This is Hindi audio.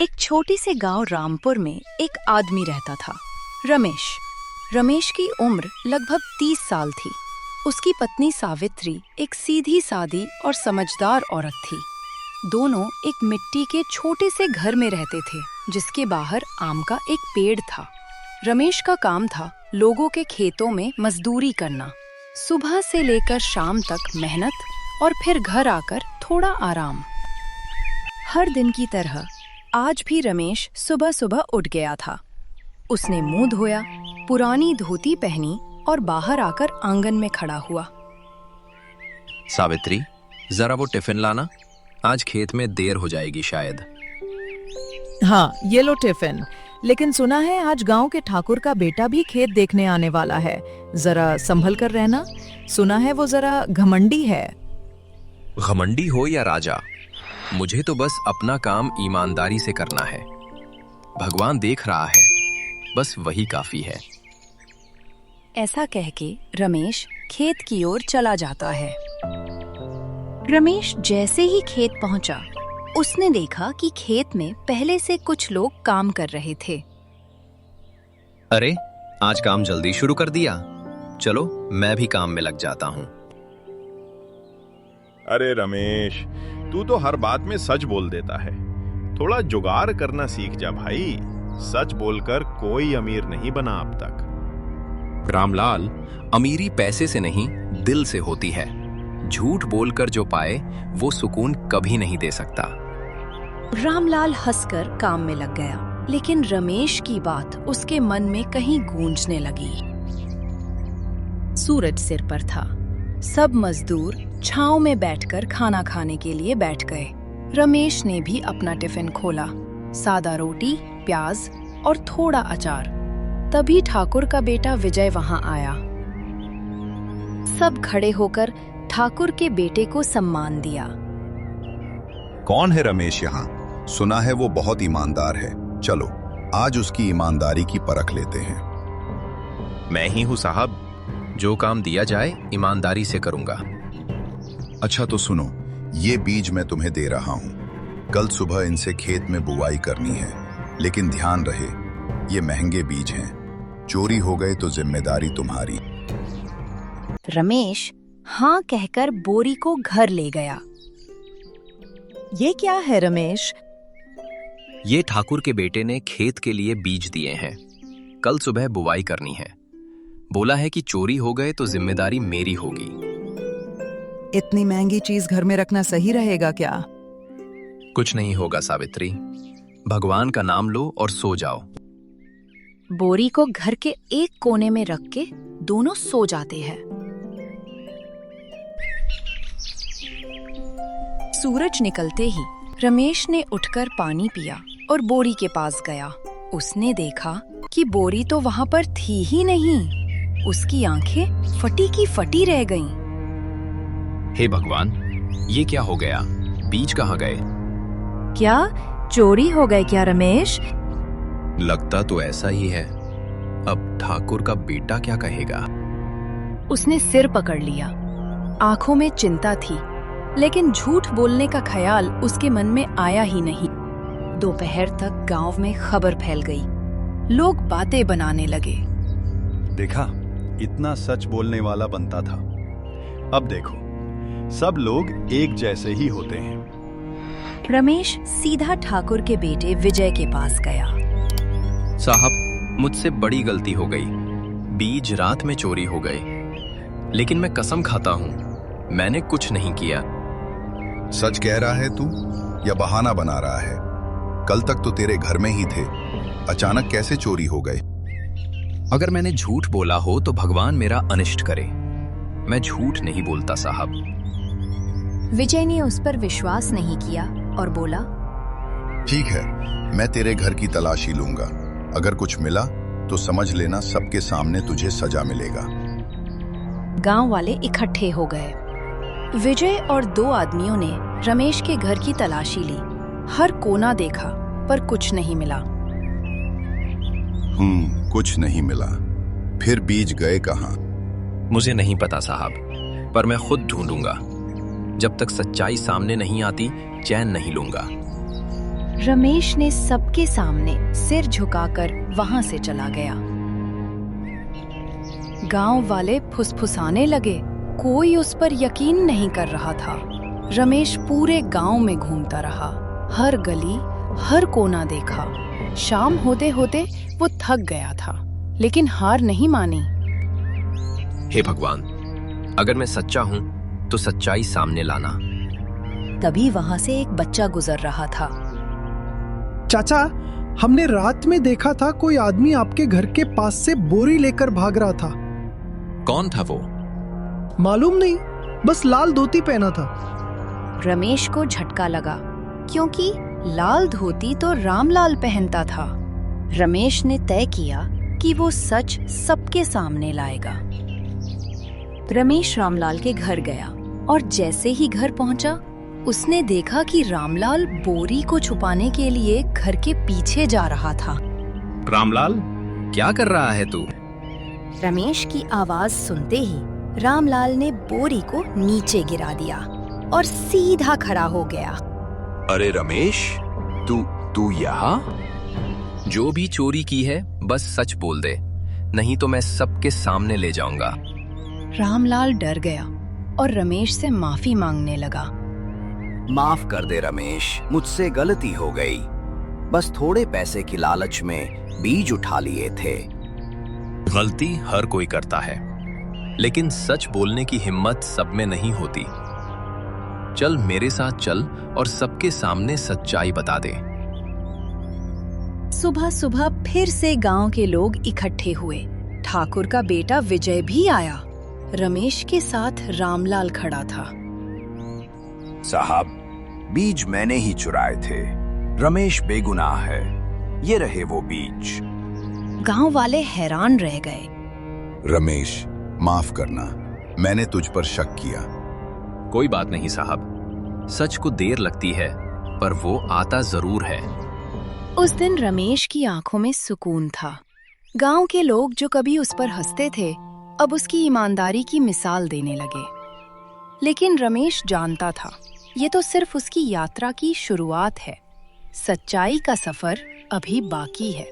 एक छोटी से गांव रामपुर में एक आदमी रहता था, रमेश। रमेश की उम्र लगभग 30 साल थी। उसकी पत्नी सावित्री एक सीधी सादी और समझदार औरत थी। दोनों एक मिट्टी के छोटे से घर में रहते थे, जिसके बाहर आम का एक पेड़ था। रमेश का काम था लोगों के खेतों में मजदूरी करना, सुबह से लेकर शाम तक मेहनत और फिर घर आकर थोड़ा आराम। हर दिन की तरह आज भी रमेश सुबह सुबह उठ गया था। उसने मुंह धोया, पुरानी धोती पहनी और बाहर आकर आंगन में खड़ा हुआ। सावित्री, जरा वो टिफिन लाना, आज खेत में देर हो जाएगी शायद। हाँ, ये लो टिफिन। लेकिन सुना है आज गांव के ठाकुर का बेटा भी खेत देखने आने वाला है, जरा संभल कर रहना। सुना है वो जरा घमंडी है। घमंडी हो या राजा, मुझे तो बस अपना काम ईमानदारी से करना है। भगवान देख रहा है, बस वही काफी है। ऐसा कह के रमेश खेत की ओर चला जाता है। रमेश जैसे ही खेत पहुंचा, उसने देखा कि खेत में पहले से कुछ लोग काम कर रहे थे। अरे, आज काम जल्दी शुरू कर दिया। चलो मैं भी काम में लग जाता हूँ। अरे रमेश, तू तो हर बात में सच बोल देता है। थोड़ा जुगाड़ करना सीख जा भाई। सच बोलकर कोई अमीर नहीं बना अब तक। रामलाल, अमीरी पैसे से नहीं दिल से होती है। झूठ बोलकर जो पाए वो सुकून कभी नहीं दे सकता। रामलाल हंसकर काम में लग गया, लेकिन रमेश की बात उसके मन में कहीं गूंजने लगी। सूरज सिर पर था। सब मजदूर छांव में बैठकर खाना खाने के लिए बैठ गए। रमेश ने भी अपना टिफिन खोला, सादा रोटी, प्याज और थोड़ा अचार। तभी ठाकुर का बेटा विजय वहां आया। सब खड़े होकर ठाकुर के बेटे को सम्मान दिया। कौन है रमेश यहाँ? सुना है वो बहुत ईमानदार है। चलो आज उसकी ईमानदारी की परख लेते हैं। मैं ही हूँ साहब, जो काम दिया जाए ईमानदारी से करूंगा। अच्छा तो सुनो, ये बीज मैं तुम्हें दे रहा हूँ। कल सुबह इनसे खेत में बुवाई करनी है, लेकिन ध्यान रहे ये महंगे बीज हैं। चोरी हो गए तो जिम्मेदारी तुम्हारी। रमेश हाँ कहकर बोरी को घर ले गया। ये क्या है रमेश? ये ठाकुर के बेटे ने खेत के लिए बीज दिए हैं। कल सुबह बुवाई करनी है। बोला है कि चोरी हो गए तो जिम्मेदारी मेरी होगी। इतनी महंगी चीज घर में रखना सही रहेगा क्या? कुछ नहीं होगा सावित्री, भगवान का नाम लो और सो जाओ। बोरी को घर के एक कोने में रख के दोनों सो जाते हैं। सूरज निकलते ही रमेश ने उठकर पानी पिया और बोरी के पास गया। उसने देखा कि बोरी तो वहां पर थी ही नहीं। उसकी आंखें फटी की फटी रह गईं। हे भगवान, ये क्या हो गया? बीज कहाँ गए? क्या चोरी हो गए क्या रमेश? लगता तो ऐसा ही है। अब ठाकुर का बेटा क्या कहेगा? उसने सिर पकड़ लिया। आंखों में चिंता थी, लेकिन झूठ बोलने का ख्याल उसके मन में आया ही नहीं। दोपहर तक गांव में खबर फैल गई। लोग बातें बनाने लगे। देखा, इतना सच बोलने वाला बनता था। अब देखो, सब लोग एक जैसे ही होते हैं। रमेश सीधा ठाकुर के बेटे विजय के पास गया। साहब, मुझसे बड़ी गलती हो गई। बीज रात में चोरी हो गए, लेकिन मैं कसम खाता हूँ मैंने कुछ नहीं किया। सच कह रहा है तू या बहाना बना रहा है? कल तक तो तेरे घर में ही थे, अचानक कैसे चोरी हो गए? अगर मैंने झूठ बोला हो तो भगवान मेरा अनिष्ट करे। मैं झूठ नहीं बोलता साहब। विजय ने उस पर विश्वास नहीं किया और बोला, ठीक है, मैं तेरे घर की तलाशी लूंगा। अगर कुछ मिला तो समझ लेना सबके सामने तुझे सजा मिलेगा। गांव वाले इकट्ठे हो गए। विजय और दो आदमियों ने रमेश के घर की तलाशी ली। हर कोना देखा पर कुछ नहीं मिला। कुछ नहीं मिला। फिर बीज गए कहाँ? मुझे नहीं पता साहब, पर मैं खुद ढूंढूंगा। जब तक सच्चाई सामने नहीं आती चैन नहीं लूंगा। रमेश ने सबके सामने सिर झुकाकर वहां से चला गया। गांव वाले फुसफुसाने लगे, कोई उस पर यकीन नहीं कर रहा था। रमेश पूरे गांव में घूमता रहा, हर गली, हर कोना देखा। शाम होते होते वो थक गया था, लेकिन हार नहीं मानी। हे भगवान, अगर मैं सच्चा हूँ तो सच्चाई सामने लाना। तभी वहां से एक बच्चा गुजर रहा था। चाचा, हमने रात में देखा था कोई आदमी आपके घर के पास से बोरी लेकर भाग रहा था। कौन था वो? मालूम नहीं, बस लाल धोती पहना था। रमेश को झटका लगा, क्योंकि लाल धोती तो रामलाल पहनता था। रमेश ने तय किया कि वो सच सबके सामने लाएगा। रमेश रामलाल के घर गया और जैसे ही घर पहुंचा, उसने देखा कि रामलाल बोरी को छुपाने के लिए घर के पीछे जा रहा था। रामलाल, क्या कर रहा है तू? रमेश की आवाज सुनते ही रामलाल ने बोरी को नीचे गिरा दिया और सीधा खड़ा हो गया। अरे रमेश, तू यहाँ? जो भी चोरी की है बस सच बोल दे, नहीं तो मैं सबके सामने ले जाऊंगा। रामलाल डर गया और रमेश से माफी मांगने लगा। माफ कर दे रमेश, मुझसे गलती हो गई। बस थोड़े पैसे की लालच में बीज उठा लिए थे। गलती हर कोई करता है, लेकिन सच बोलने की हिम्मत सब में नहीं होती। चल मेरे साथ चल और सबके सामने सच्चाई बता दे। सुबह सुबह फिर से गांव के लोग इकट्ठे हुए। ठाकुर का बेटा विजय भी आया। रमेश के साथ रामलाल खड़ा था। साहब, बीज मैंने ही चुराए थे। रमेश बेगुनाह है। ये रहे वो बीज। गांव वाले हैरान रह गए। रमेश, माफ करना, मैंने तुझ पर शक किया। कोई बात नहीं साहब, सच को देर लगती है पर वो आता जरूर है। उस दिन रमेश की आंखों में सुकून था। गांव के लोग जो कभी उस पर हंसते थे, अब उसकी ईमानदारी की मिसाल देने लगे। लेकिन रमेश जानता था, ये तो सिर्फ उसकी यात्रा की शुरुआत है। सच्चाई का सफर अभी बाकी है।